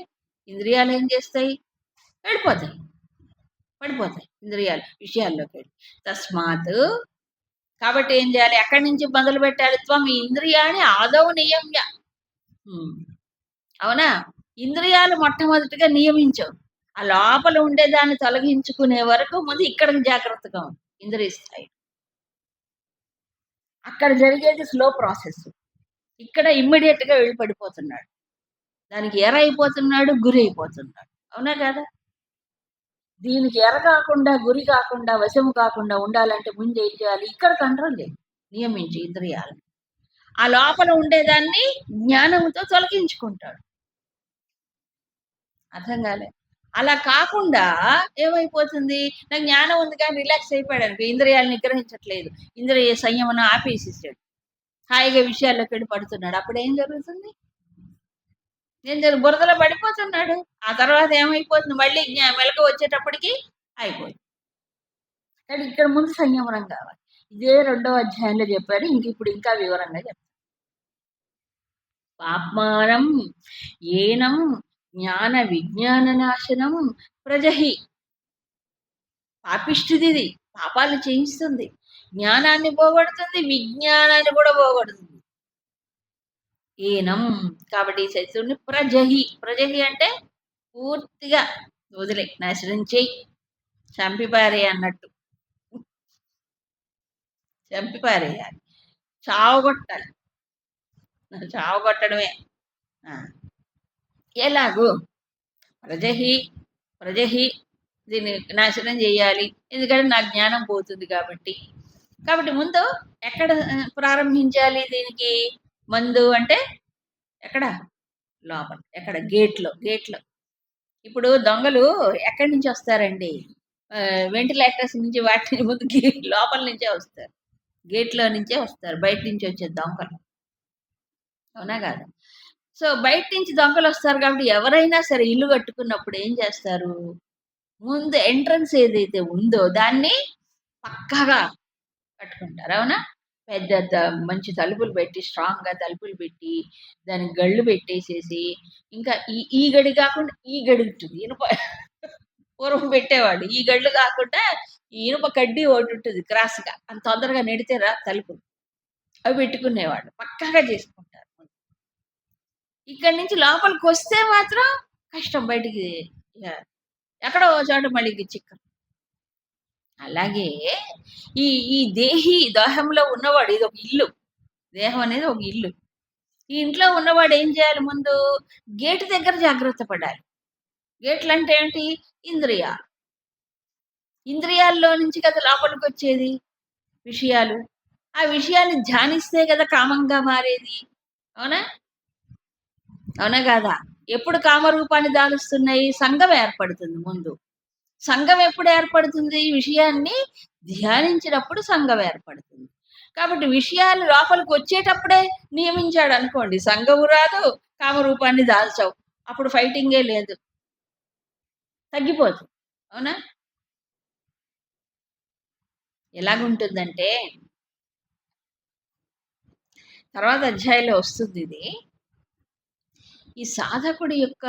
Speaker 1: ఇంద్రియాలు ఏం చేస్తాయి? వెళ్ళిపోతాయి, పడిపోతాయి ఇంద్రియాలు విషయాల్లోకి వెళ్ళి. తస్మాత్ కాబట్టి ఏం చేయాలి? ఎక్కడి నుంచి మొదలు పెట్టాలి? త్వం ఇంద్రియాన్ని ఆదౌ నియమ్య. అవునా? ఇంద్రియాలు మొట్టమొదటిగా నియమించవు. ఆ లోపల ఉండేదాన్ని తొలగించుకునే వరకు ముందు ఇక్కడ జాగ్రత్తగా ఉంది. ఇంద్రియ స్థాయి అక్కడ జరిగేది స్లో ప్రాసెస్. ఇక్కడ ఇమ్మీడియట్ గా వెళ్ళి పడిపోతున్నాడు, దానికి ఎరైపోతున్నాడు, గురి అయిపోతున్నాడు. అవునా కదా? దీనికి ఎర కాకుండా, గురి కాకుండా, వశము కాకుండా ఉండాలంటే ముందు ఏం చేయాలి? ఇక్కడ కంట్రోల్ లేదు, నియమించి ఇంద్రియాలు. ఆ లోపల ఉండేదాన్ని జ్ఞానంతో తొలగించుకుంటాడు. అర్థం కాలే? అలా కాకుండా ఏమైపోతుంది? నాకు జ్ఞానం ఉంది కానీ రిలాక్స్ అయిపోయాడు అనుకో, ఇంద్రియాలు నిగ్రహించట్లేదు, ఇంద్రియ సంయమనం ఆపేసేసాడు, హాయిగా విషయాల్లోకి వెళ్ళి పడుతున్నాడు. అప్పుడు ఏం జరుగుతుంది? బురదలో పడిపోతున్నాడు. ఆ తర్వాత ఏమైపోతుంది? మళ్ళీ మెలకు వచ్చేటప్పటికి అయిపోయింది. కానీ ఇక్కడ ముందు సంయమనం కావాలి. ఇదే 2వ అధ్యాయంలో చెప్పాడు. ఇప్పుడు ఇంకా వివరంగా చెప్తాడు. పాప్మానం ఏనం జ్ఞాన విజ్ఞాన నాశనం ప్రజహి. పాపిష్టిది, పాపాలు చేయిస్తుంది, జ్ఞానాన్ని పోగొడుతుంది, విజ్ఞానాన్ని కూడా పోగొడుతుంది. ఏనం కాబట్టి ఈ శత్రువుని ప్రజహి. ప్రజహి అంటే పూర్తిగా వదిలే, నాశనం చేయి, చంపిపారే అన్నట్టు. చంపిపారేయాలి, చావగొట్టాలి. చావగొట్టడమే. ఎలాగూ ప్రజహి ప్రజహి దీన్ని నాశనం చేయాలి, ఎందుకంటే నా జ్ఞానం పోతుంది కాబట్టి. కాబట్టి ముందు ఎక్కడ ప్రారంభించాలి దీనికి? మందు అంటే ఎక్కడ? లోపల. ఎక్కడ? గేట్లో. ఇప్పుడు దొంగలు ఎక్కడి నుంచి వస్తారండి? వెంటిలేటర్స్ నుంచి, వాటి ముందు లోపల నుంచే వస్తారు, గేట్లో నుంచే వస్తారు, బయట నుంచి వచ్చే దొంగలు. అవునా కాదు? సో బయట నుంచి దొంగలు వస్తారు కాబట్టి ఎవరైనా సరే ఇల్లు కట్టుకున్నప్పుడు ఏం చేస్తారు? ముందు ఎంట్రన్స్ ఏదైతే ఉందో దాన్ని పక్కాగా కట్టుకుంటారు. అవునా? పెద్ద మంచి తలుపులు పెట్టి, స్ట్రాంగ్ గా తలుపులు పెట్టి, దానికి గళ్ళు పెట్టేసేసి, ఇంకా ఈ గడి కాకుండా ఈ గడి ఉంటుంది, ఇనుప పూర్వం పెట్టేవాడు. ఈ గళ్ళు కాకుండా ఈ ఇనుప కడ్డీ ఒకటి ఉంటుంది క్రాస్ గా, అంత తొందరగా నెడితేరా తలుపులు, అవి పెట్టుకునేవాడు. పక్కాగా చేసుకుంటారు. ఇక్కడి నుంచి లోపలికి వస్తే మాత్రం కష్టం, బయటికి ఎక్కడో చోట మళ్ళీ చిక్కరు. అలాగే ఈ దేహంలో ఉన్నవాడు ఇది ఒక ఇల్లు. దేహం అనేది ఒక ఇల్లు. ఈ ఇంట్లో ఉన్నవాడు ఏం చేయాలి? ముందు గేటు దగ్గర జాగ్రత్త పడాలి. గేట్లు అంటే ఏంటి? ఇంద్రియాలు. ఇంద్రియాల్లో నుంచి కదా లోపలికి వచ్చేది విషయాలు. ఆ విషయాన్ని ధ్యానిస్తే కదా కామంగా మారేది. అవునా? అవునా కాదా? ఎప్పుడు కామరూపాన్ని దాలుస్తున్నాయి? సంఘం ఏర్పడుతుంది ముందు. సంఘం ఎప్పుడు ఏర్పడుతుంది? విషయాన్ని ధ్యానించినప్పుడు సంఘం ఏర్పడుతుంది. కాబట్టి విషయాలు లోపలికి వచ్చేటప్పుడే నియమించాడు అనుకోండి, సంఘము రాదు, కామరూపాన్ని దాల్చవు, అప్పుడు ఫైటింగే లేదు, తగ్గిపోతుంది. అవునా? ఎలాగుంటుందంటే తర్వాత అధ్యాయంలో వస్తుంది ఇది. ఈ సాధకుడి యొక్క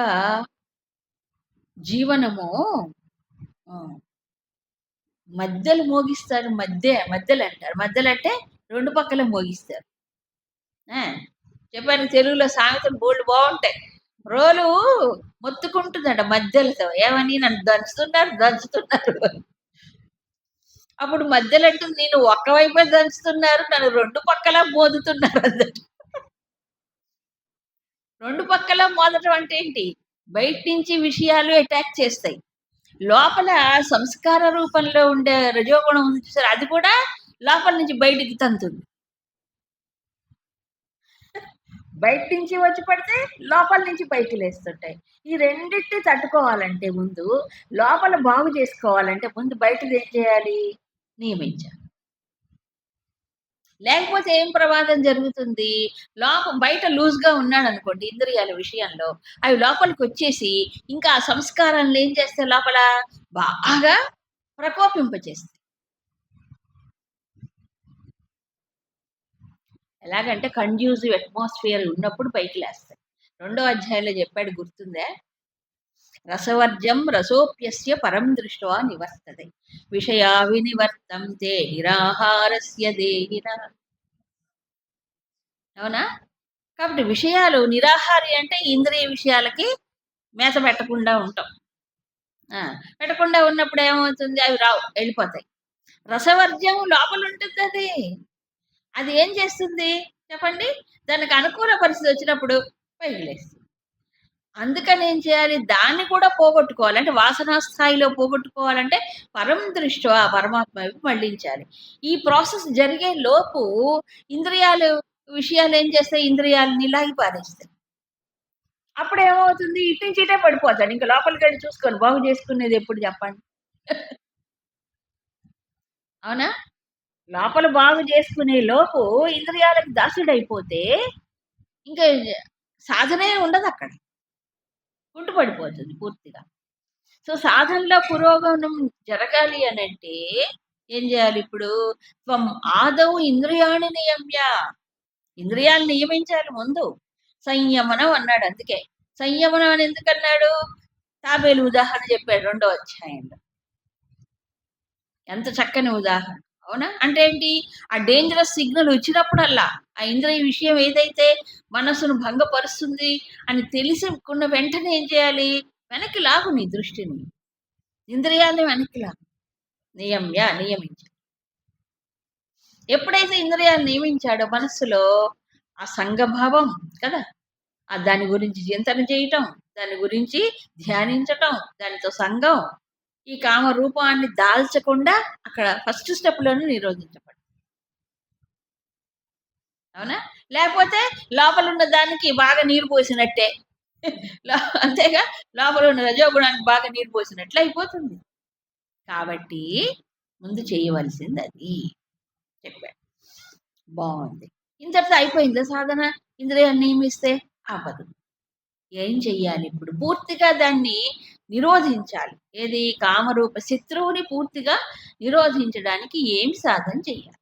Speaker 1: జీవనము మధ్యలు మోగిస్తారు. మధ్యలు అంటారు. మధ్యలు అంటే 2 పక్కల మోగిస్తారు. చెప్పాను తెలుగులో సామెతలు బోల్డ్ బాగుంటాయి. రోలు మొత్తుకుంటుందంట మధ్యలతో, ఏమని? నన్ను దంచుతున్నారు. అప్పుడు మధ్యలో అంటుంది, నేను ఒక్కవైపే దంచుతున్నారు, నన్ను 2 పక్కల మోదుతున్నారు అందరు. రెండు పక్కల మోదటం అంటే ఏంటి? బయట నుంచి విషయాలు అటాక్ చేస్తాయి. లోపల సంస్కార రూపంలో ఉండే రజోగుణం ఉంది చూసారా? అది కూడా లోపల నుంచి బయటికి తంతుంది. బయట నుంచి వచ్చి పడితే లోపల నుంచి పైకి లేస్తుంటాయి. ఈ రెండిటిని తట్టుకోవాలంటే ముందు లోపల బాగు చేసుకోవాలంటే ముందు బయటది ఏం చేయాలి? నియమించాలి. లేకపోతే ఏం ప్రమాదం జరుగుతుంది? బయట లూజ్‌గా ఉన్నాడనుకోండి ఇంద్రియాల విషయంలో, అవి లోపలికి వచ్చేసి ఇంకా ఆ సంస్కారాలను ఏం చేస్తాయి లోపల? బాగా ప్రకోపింపచేస్తాయి. ఎలాగంటే కండ్యూసివ్ అట్మాస్ఫియర్ ఉన్నప్పుడు పైకి లేస్తాయి. 2వ అధ్యాయంలో చెప్పాడు గుర్తుందా? రసవర్జం రసోప్యస్య పరం దృష్ట్వా నివర్తతే విషయా వినివర్తంతే నిరాహారస్య దేహినః. అవునా? కాబట్టి విషయాలు నిరాహారి అంటే ఇంద్రియ విషయాలకి మేత పెట్టకుండా ఉంటాం. పెట్టకుండా ఉన్నప్పుడు ఏమవుతుంది? అవి రావు, వెళ్ళిపోతాయి. రసవర్జ్యం లోపల ఉంటుంది అది. అది ఏం చేస్తుంది చెప్పండి? దానికి అనుకూల పరిస్థితి వచ్చినప్పుడు పైకి లేస్తుంది. అందుకని ఏం చేయాలి? దాన్ని కూడా పోగొట్టుకోవాలి. అంటే వాసనా స్థాయిలో పోగొట్టుకోవాలంటే పరం దృష్ట్యా పరమాత్మ వైపు మళ్ళించాలి. ఈ ప్రాసెస్ జరిగే లోపు ఇంద్రియాలు విషయాలు ఏం చేస్తాయి? ఇంద్రియాలని లాగి పారేస్తాయి. అప్పుడు ఏమవుతుంది? ఇటు నుంచి ఇటే పడిపోతాడు. ఇంక లోపలికి వెళ్ళి చూసుకొని బాగు చేసుకునేది ఎప్పుడు చెప్పండి? అవునా? లోపల బాగు చేసుకునే లోపు ఇంద్రియాలకు దాసుడైపోతే ఇంకా సాధనే ఉండదక్కడ. కుంటుపడిపోతుంది పూర్తిగా. సో, సాధనలో పురోగమనం జరగాలి అనంటే ఏం చేయాలి ఇప్పుడు? త్వం ఆదౌ ఇంద్రియాణి నియమ్య. ఇంద్రియాలు నియమించాలి ముందు. సంయమనం అన్నాడు. అందుకే సంయమనం అని ఎందుకన్నాడు? తాబేలు ఉదాహరణ చెప్పాడు 2వ అధ్యాయంలో. ఎంత చక్కని ఉదాహరణ. అవునా? అంటే ఏంటి? ఆ డేంజరస్ సిగ్నల్ వచ్చినప్పుడల్లా ఆ ఇంద్రియ విషయం ఏదైతే మనస్సును భంగపరుస్తుంది అని తెలిసికున్న వెంటనే ఏం చేయాలి? వెనక్కి లాగు నీ దృష్టిని. ఇంద్రియాల్ని వెనక్కి లాగు. నియమించాడు. ఎప్పుడైతే ఇంద్రియాలు నియమించాడో మనస్సులో ఆ సంఘభావం కదా, దాని గురించి చింతన చేయటం, దాని గురించి ధ్యానించటం, దానితో సంఘం, ఈ కామ రూపాన్ని దాల్చకుండా అక్కడ ఫస్ట్ స్టెప్‌లోనే నిరోధించబడింది. అవునా? లేకపోతే లోపల ఉన్న దానికి బాగా నీరు పోసినట్టే. అంతేగా? లోపల ఉన్న రజోగుణానికి బాగా నీరు పోసినట్లు అయిపోతుంది. కాబట్టి ముందు చేయవలసింది అది చెప్పాడు. బాగుంది. ఇంతటితో అయిపోయిందా సాధన? ఇంద్రియాన్ని నియమిస్తే అవ్వదు. ఏం చెయ్యాలి ఇప్పుడు? పూర్తిగా దాన్ని నిరోధించాలి. ఏది? కామరూప శత్రువుని పూర్తిగా నిరోధించడానికి ఏం సాధన చెయ్యాలి?